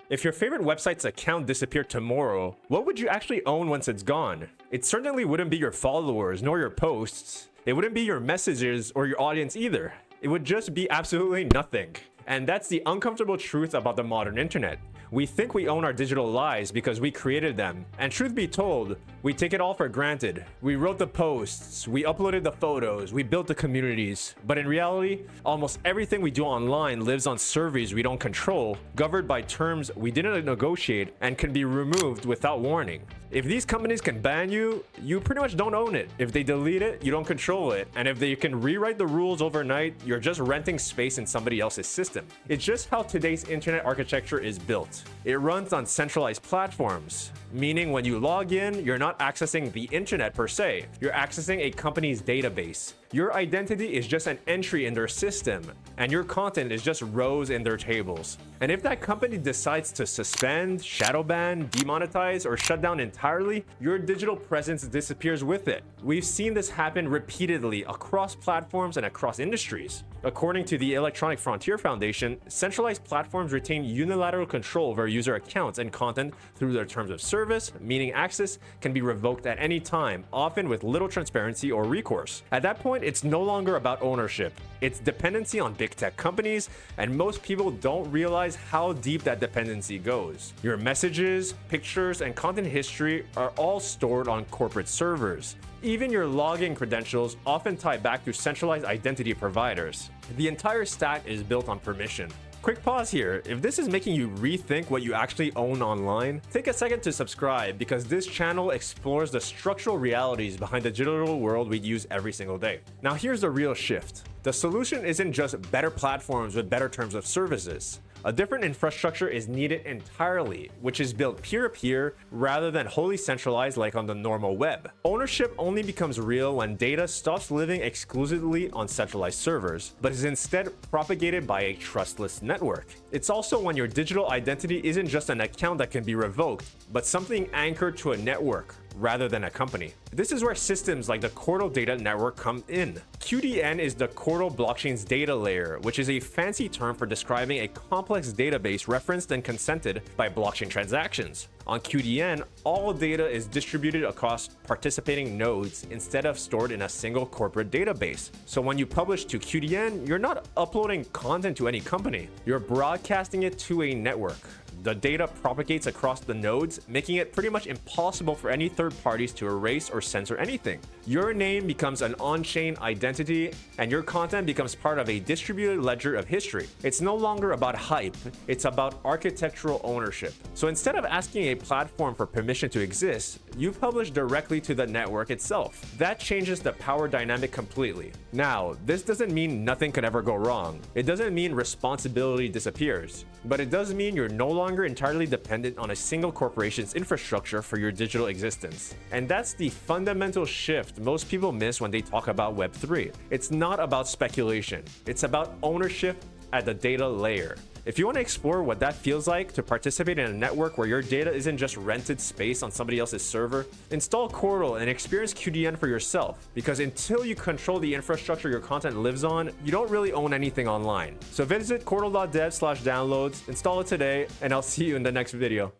If your favorite website's account disappeared tomorrow, what would you actually own once it's gone? It certainly wouldn't be your followers nor your posts. It wouldn't be your messages or your audience either. It would just be absolutely nothing. And that's the uncomfortable truth about the modern internet. We think we own our digital lives because we created them. And truth be told, we take it all for granted. We wrote the posts, we uploaded the photos, we built the communities. But in reality, almost everything we do online lives on servers we don't control, governed by terms we didn't negotiate, and can be removed without warning. If these companies can ban you, you pretty much don't own it. If they delete it, you don't control it. And if they can rewrite the rules overnight, you're just renting space in somebody else's system. It's just how today's internet architecture is built. It runs on centralized platforms, meaning when you log in, you're not accessing the internet per se. You're accessing a company's database. Your identity is just an entry in their system, and your content is just rows in their tables. And if that company decides to suspend, shadow ban, demonetize, or shut down entirely, your digital presence disappears with it. We've seen this happen repeatedly across platforms and across industries. According to the Electronic Frontier Foundation, centralized platforms retain unilateral control over user accounts and content through their terms of service, meaning access can be revoked at any time, often with little transparency or recourse. At that point, it's no longer about ownership. It's dependency on big tech companies, and most people don't realize how deep that dependency goes. Your messages, pictures, and content history are all stored on corporate servers. Even your login credentials often tie back to centralized identity providers. The entire stack is built on permission. Quick pause here. If this is making you rethink what you actually own online, take a second to subscribe, because this channel explores the structural realities behind the digital world we use every single day. Now here's the real shift. The solution isn't just better platforms with better terms of services. A different infrastructure is needed entirely, which is built peer-to-peer rather than wholly centralized like on the normal web. Ownership only becomes real when data stops living exclusively on centralized servers, but is instead propagated by a trustless network. It's also when your digital identity isn't just an account that can be revoked, but something anchored to a network rather than a company. This is where systems like the Qortal data network come in. QDN is the Qortal blockchain's data layer, which is a fancy term for describing a complex database referenced and consented by blockchain transactions. On QDN, all data is distributed across participating nodes instead of stored in a single corporate database. So when you publish to QDN, you're not uploading content to any company. You're broadcasting it to a network. The data propagates across the nodes, making it pretty much impossible for any third parties to erase or censor anything. Your name becomes an on-chain identity, and your content becomes part of a distributed ledger of history. It's no longer about hype, it's about architectural ownership. So instead of asking a platform for permission to exist, you publish directly to the network itself. That changes the power dynamic completely. Now, this doesn't mean nothing could ever go wrong. It doesn't mean responsibility disappears, but it does mean you're no longer entirely dependent on a single corporation's infrastructure for your digital existence. And that's the fundamental shift most people miss when they talk about Web3. It's not about speculation. It's about ownership at the data layer. If you want to explore what that feels like to participate in a network where your data isn't just rented space on somebody else's server, install Qortal and experience QDN for yourself. Because until you control the infrastructure your content lives on, you don't really own anything online. So visit Qortal.dev/downloads, install it today, and I'll see you in the next video.